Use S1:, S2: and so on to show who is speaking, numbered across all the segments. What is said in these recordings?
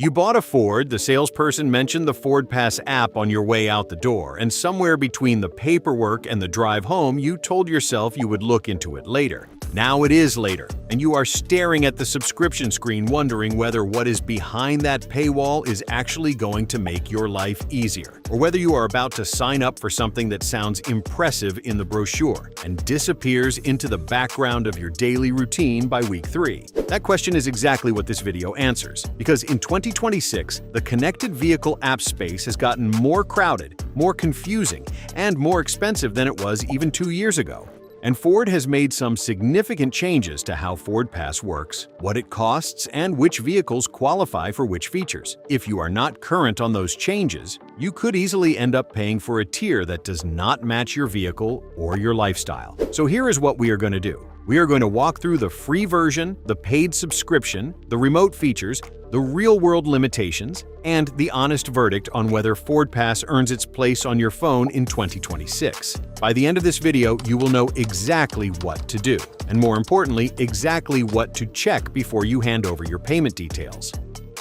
S1: You bought a Ford, the salesperson mentioned the FordPass app on your way out the door, and somewhere between the paperwork and the drive home, you told yourself you would look into it later. Now it is later, and you are staring at the subscription screen wondering whether what is behind that paywall is actually going to make your life easier, or whether you are about to sign up for something that sounds impressive in the brochure and disappears into the background of your daily routine by week 3. That question is exactly what this video answers, because in 2026, the connected vehicle app space has gotten more crowded, more confusing, and more expensive than it was even 2 years ago. And Ford has made some significant changes to how FordPass works, what it costs, and which vehicles qualify for which features. If you are not current on those changes, you could easily end up paying for a tier that does not match your vehicle or your lifestyle. So here is what we are going to do. We are going to walk through the free version, the paid subscription, the remote features, the real-world limitations, and the honest verdict on whether FordPass earns its place on your phone in 2026. By the end of this video, you will know exactly what to do, and more importantly, exactly what to check before you hand over your payment details.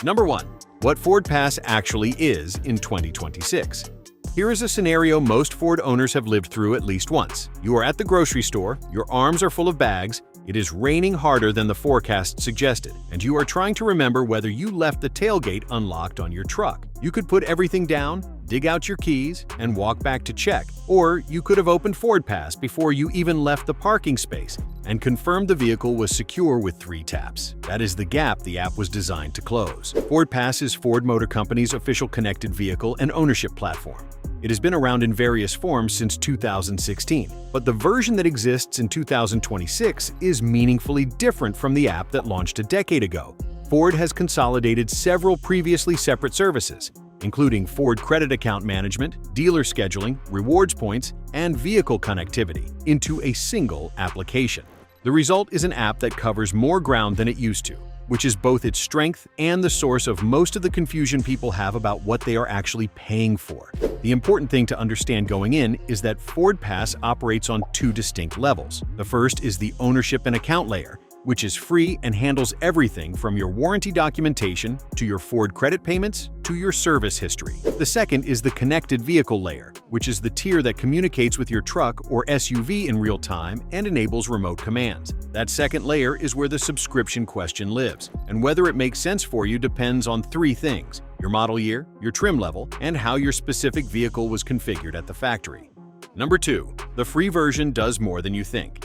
S1: Number 1. What FordPass actually is in 2026. Here is a scenario most Ford owners have lived through at least once. You are at the grocery store, your arms are full of bags, it is raining harder than the forecast suggested, and you are trying to remember whether you left the tailgate unlocked on your truck. You could put everything down, dig out your keys, and walk back to check. Or you could have opened FordPass before you even left the parking space and confirmed the vehicle was secure with 3 taps. That is the gap the app was designed to close. FordPass is Ford Motor Company's official connected vehicle and ownership platform. It has been around in various forms since 2016, but the version that exists in 2026 is meaningfully different from the app that launched a decade ago. Ford has consolidated several previously separate services, including Ford Credit Account Management, dealer scheduling, rewards points, and vehicle connectivity, into a single application. The result is an app that covers more ground than it used to, which is both its strength and the source of most of the confusion people have about what they are actually paying for. The important thing to understand going in is that FordPass operates on 2 distinct levels. The first is the ownership and account layer, which is free and handles everything from your warranty documentation to your Ford credit payments to your service history. The second is the connected vehicle layer, which is the tier that communicates with your truck or SUV in real time and enables remote commands. That second layer is where the subscription question lives, and whether it makes sense for you depends on 3 things: your model year, your trim level, and how your specific vehicle was configured at the factory. Number 2. The free version does more than you think.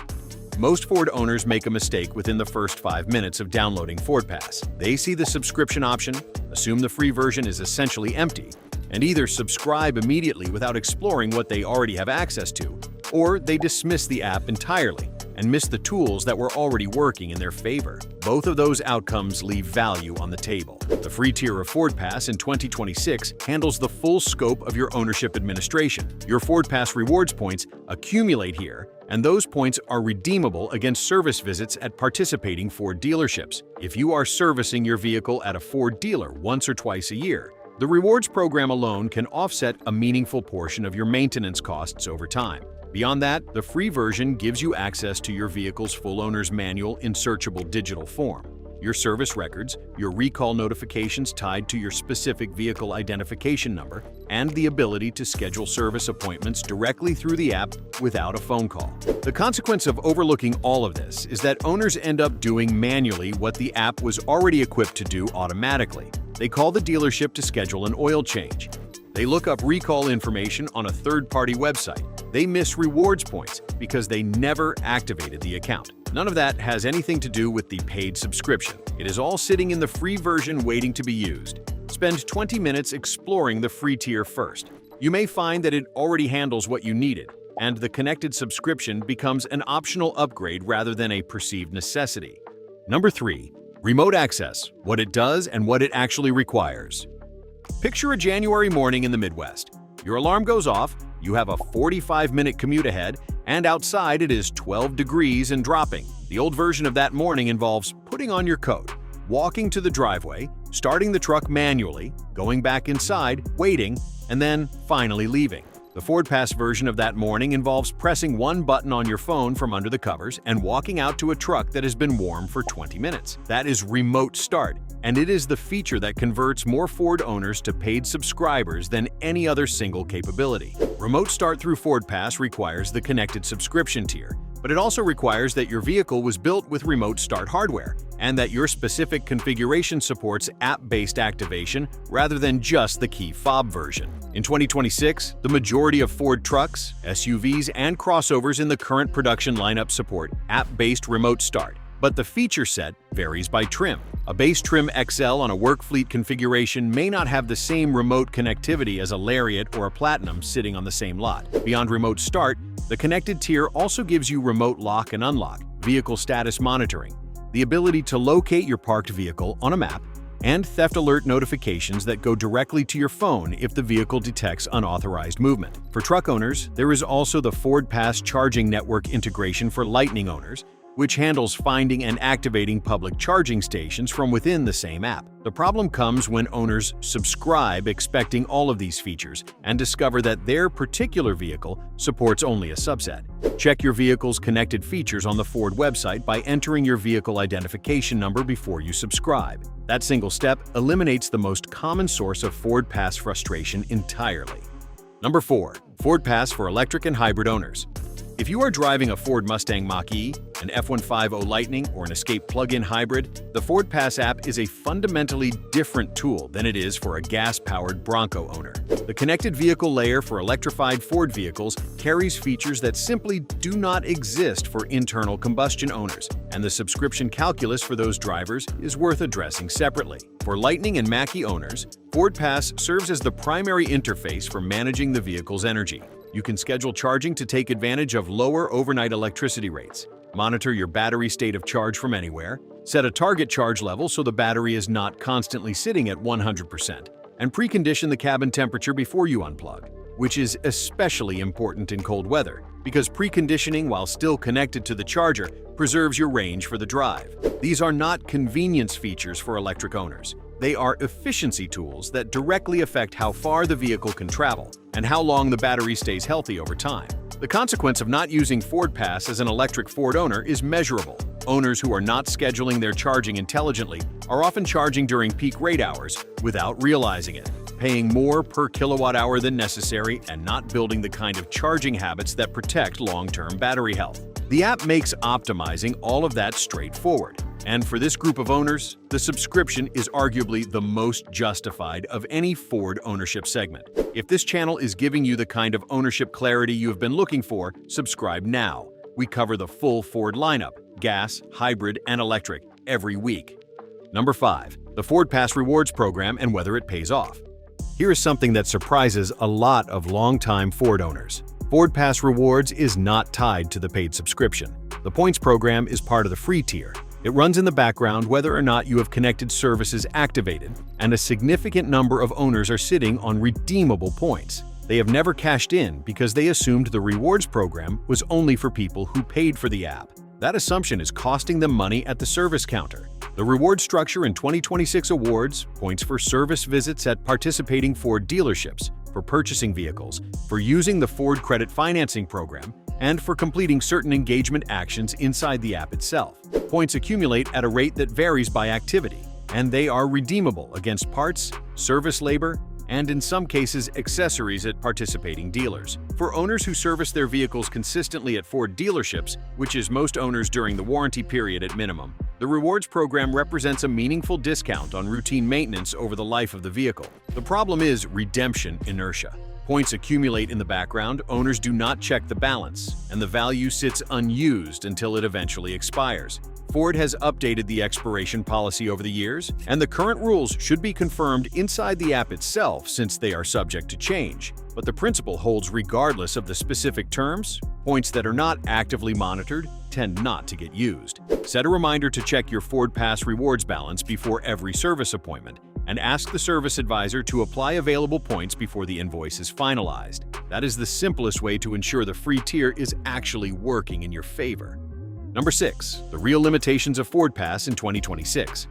S1: Most Ford owners make a mistake within the first 5 minutes of downloading FordPass. They see the subscription option, assume the free version is essentially empty, and either subscribe immediately without exploring what they already have access to, or they dismiss the app entirely and miss the tools that were already working in their favor. Both of those outcomes leave value on the table. The free tier of FordPass in 2026 handles the full scope of your ownership administration. Your FordPass Rewards points accumulate here, and those points are redeemable against service visits at participating Ford dealerships. If you are servicing your vehicle at a Ford dealer once or twice a year, the rewards program alone can offset a meaningful portion of your maintenance costs over time. Beyond that, the free version gives you access to your vehicle's full owner's manual in searchable digital form, your service records, your recall notifications tied to your specific vehicle identification number, and the ability to schedule service appointments directly through the app without a phone call. The consequence of overlooking all of this is that owners end up doing manually what the app was already equipped to do automatically. They call the dealership to schedule an oil change. They look up recall information on a third-party website. They miss rewards points because they never activated the account. None of that has anything to do with the paid subscription. It is all sitting in the free version waiting to be used. Spend 20 minutes exploring the free tier first. You may find that it already handles what you needed, and the connected subscription becomes an optional upgrade rather than a perceived necessity. Number 3. Remote access, what it does and what it actually requires. Picture a January morning in the Midwest. Your alarm goes off, you have a 45-minute commute ahead, and outside it is 12 degrees and dropping. The old version of that morning involves putting on your coat, walking to the driveway, starting the truck manually, going back inside, waiting, and then finally leaving. The FordPass version of that morning involves pressing one button on your phone from under the covers and walking out to a truck that has been warm for 20 minutes. That is Remote Start, and it is the feature that converts more Ford owners to paid subscribers than any other single capability. Remote Start through FordPass requires the connected subscription tier, but it also requires that your vehicle was built with Remote Start hardware and that your specific configuration supports app-based activation rather than just the key fob version. In 2026, the majority of Ford trucks, SUVs, and crossovers in the current production lineup support app-based Remote Start, but the feature set varies by trim. A base trim XL on a work fleet configuration may not have the same remote connectivity as a Lariat or a Platinum sitting on the same lot. Beyond Remote Start, the connected tier also gives you remote lock and unlock, vehicle status monitoring, the ability to locate your parked vehicle on a map, and theft alert notifications that go directly to your phone if the vehicle detects unauthorized movement. For truck owners, there is also the FordPass charging network integration for Lightning owners, which handles finding and activating public charging stations from within the same app. The problem comes when owners subscribe expecting all of these features and discover that their particular vehicle supports only a subset. Check your vehicle's connected features on the Ford website by entering your vehicle identification number before you subscribe. That single step eliminates the most common source of FordPass frustration entirely. Number 4. FordPass for electric and hybrid owners. If you are driving a Ford Mustang Mach-E, an F-150 Lightning, or an Escape plug-in hybrid, the FordPass app is a fundamentally different tool than it is for a gas-powered Bronco owner. The connected vehicle layer for electrified Ford vehicles carries features that simply do not exist for internal combustion owners, and the subscription calculus for those drivers is worth addressing separately. For Lightning and Mach-E owners, FordPass serves as the primary interface for managing the vehicle's energy. You can schedule charging to take advantage of lower overnight electricity rates, monitor your battery state of charge from anywhere, set a target charge level so the battery is not constantly sitting at 100%, and precondition the cabin temperature before you unplug, which is especially important in cold weather because preconditioning while still connected to the charger preserves your range for the drive. These are not convenience features for electric owners. They are efficiency tools that directly affect how far the vehicle can travel and how long the battery stays healthy over time. The consequence of not using FordPass as an electric Ford owner is measurable. Owners who are not scheduling their charging intelligently are often charging during peak rate hours without realizing it, paying more per kilowatt hour than necessary and not building the kind of charging habits that protect long-term battery health. The app makes optimizing all of that straightforward. And for this group of owners, the subscription is arguably the most justified of any Ford ownership segment. If this channel is giving you the kind of ownership clarity you have been looking for, subscribe now. We cover the full Ford lineup, gas, hybrid, and electric, every week. Number 5. The FordPass Rewards program and whether it pays off. Here is something that surprises a lot of longtime Ford owners. FordPass Rewards is not tied to the paid subscription. The points program is part of the free tier. It runs in the background whether or not you have connected services activated, and a significant number of owners are sitting on redeemable points. They have never cashed in because they assumed the rewards program was only for people who paid for the app. That assumption is costing them money at the service counter. The reward structure in 2026 awards points for service visits at participating Ford dealerships, for purchasing vehicles, for using the Ford Credit Financing Program, and for completing certain engagement actions inside the app itself. Points accumulate at a rate that varies by activity, and they are redeemable against parts, service labor, and in some cases accessories at participating dealers. For owners who service their vehicles consistently at Ford dealerships, which is most owners during the warranty period at minimum, the rewards program represents a meaningful discount on routine maintenance over the life of the vehicle. The problem is redemption inertia. Points accumulate in the background, owners do not check the balance, and the value sits unused until it eventually expires. Ford has updated the expiration policy over the years, and the current rules should be confirmed inside the app itself since they are subject to change. But the principle holds regardless of the specific terms. Points that are not actively monitored tend not to get used. Set a reminder to check your FordPass Rewards balance before every service appointment, and ask the service advisor to apply available points before the invoice is finalized. That is the simplest way to ensure the free tier is actually working in your favor. Number 6. The real limitations of FordPass in 2026.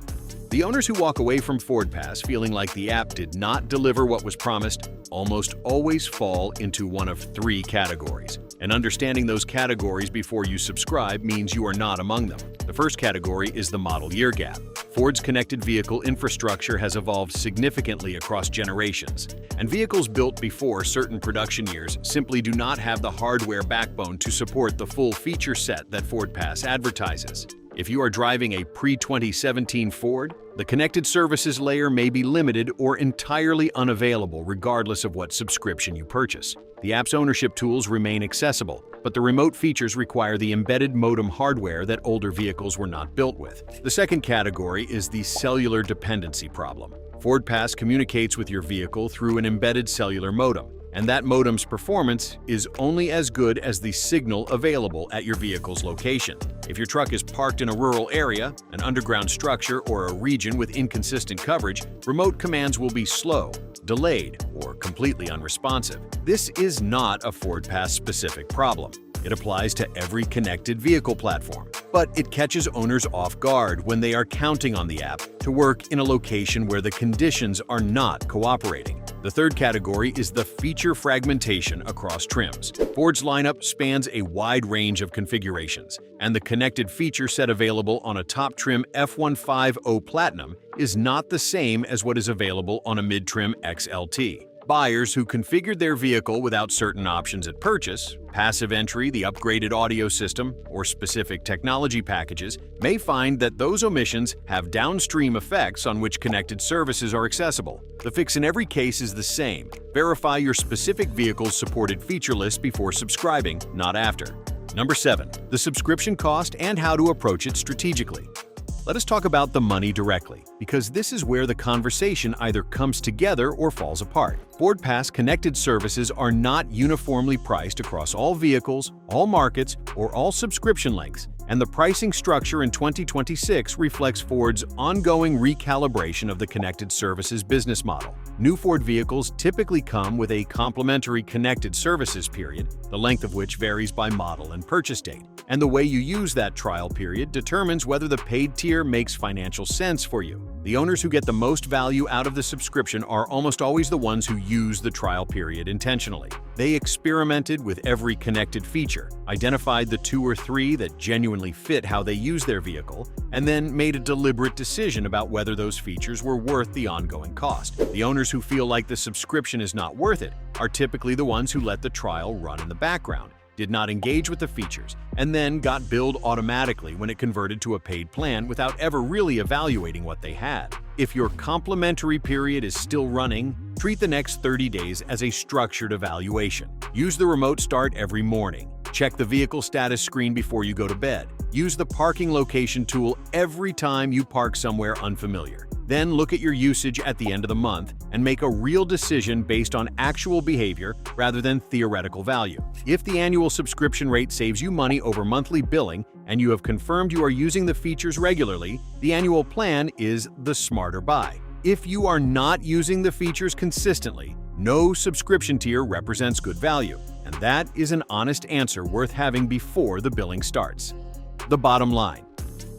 S1: The owners who walk away from FordPass feeling like the app did not deliver what was promised almost always fall into one of three categories. And understanding those categories before you subscribe means you are not among them. The first category is the model year gap. Ford's connected vehicle infrastructure has evolved significantly across generations, and vehicles built before certain production years simply do not have the hardware backbone to support the full feature set that FordPass advertises. If you are driving a pre-2017 Ford, the connected services layer may be limited or entirely unavailable regardless of what subscription you purchase. The app's ownership tools remain accessible, but the remote features require the embedded modem hardware that older vehicles were not built with. The second category is the cellular dependency problem. FordPass communicates with your vehicle through an embedded cellular modem, and that modem's performance is only as good as the signal available at your vehicle's location. If your truck is parked in a rural area, an underground structure, or a region with inconsistent coverage, remote commands will be slow, delayed, or completely unresponsive. This is not a FordPass-specific problem. It applies to every connected vehicle platform, but it catches owners off guard when they are counting on the app to work in a location where the conditions are not cooperating. The third category is the feature fragmentation across trims. Ford's lineup spans a wide range of configurations, and the connected feature set available on a top trim F150 Platinum is not the same as what is available on a mid-trim XLT. Buyers who configured their vehicle without certain options at purchase, passive entry, the upgraded audio system, or specific technology packages, may find that those omissions have downstream effects on which connected services are accessible. The fix in every case is the same. Verify your specific vehicle's supported feature list before subscribing, not after. Number 7. The subscription cost and how to approach it strategically. Let us talk about the money directly, because this is where the conversation either comes together or falls apart. FordPass connected services are not uniformly priced across all vehicles, all markets, or all subscription lengths, and the pricing structure in 2026 reflects Ford's ongoing recalibration of the connected services business model. New Ford vehicles typically come with a complimentary connected services period, the length of which varies by model and purchase date. And the way you use that trial period determines whether the paid tier makes financial sense for you. The owners who get the most value out of the subscription are almost always the ones who use the trial period intentionally. They experimented with every connected feature, identified the 2 or 3 that genuinely fit how they use their vehicle, and then made a deliberate decision about whether those features were worth the ongoing cost. The owners who feel like the subscription is not worth it are typically the ones who let the trial run in the background, did not engage with the features, and then got billed automatically when it converted to a paid plan without ever really evaluating what they had. If your complimentary period is still running, treat the next 30 days as a structured evaluation. Use the remote start every morning. Check the vehicle status screen before you go to bed. Use the parking location tool every time you park somewhere unfamiliar. Then look at your usage at the end of the month and make a real decision based on actual behavior rather than theoretical value. If the annual subscription rate saves you money over monthly billing and you have confirmed you are using the features regularly, the annual plan is the smarter buy. If you are not using the features consistently, no subscription tier represents good value, and that is an honest answer worth having before the billing starts. The bottom line.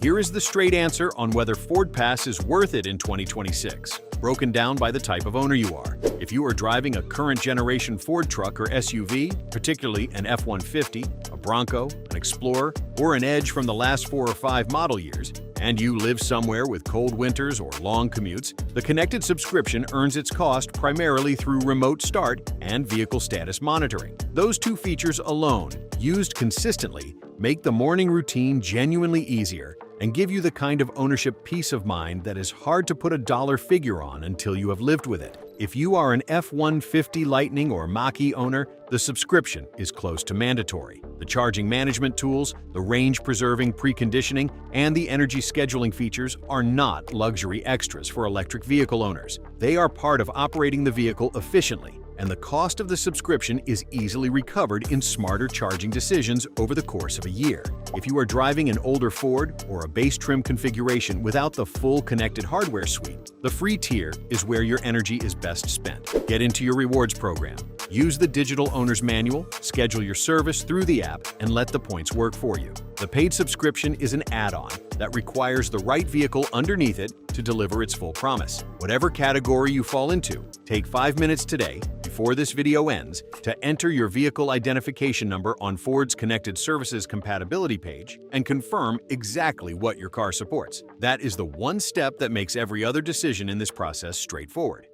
S1: Here is the straight answer on whether FordPass is worth it in 2026, broken down by the type of owner you are. If you are driving a current generation Ford truck or SUV, particularly an F-150, a Bronco, an Explorer, or an Edge from the last 4 or 5 model years, and you live somewhere with cold winters or long commutes, the connected subscription earns its cost primarily through remote start and vehicle status monitoring. Those 2 features alone, used consistently, make the morning routine genuinely easier and give you the kind of ownership peace of mind that is hard to put a dollar figure on until you have lived with it. If you are an F-150 Lightning or Mach-E owner, the subscription is close to mandatory. The charging management tools, the range-preserving preconditioning, and the energy scheduling features are not luxury extras for electric vehicle owners. They are part of operating the vehicle efficiently, and the cost of the subscription is easily recovered in smarter charging decisions over the course of a year. If you are driving an older Ford or a base trim configuration without the full connected hardware suite, the free tier is where your energy is best spent. Get into your rewards program. Use the digital owner's manual, schedule your service through the app, and let the points work for you. The paid subscription is an add-on that requires the right vehicle underneath it to deliver its full promise. Whatever category you fall into, take 5 minutes today, before this video ends, to enter your vehicle identification number on Ford's Connected Services Compatibility page and confirm exactly what your car supports. That is the one step that makes every other decision in this process straightforward.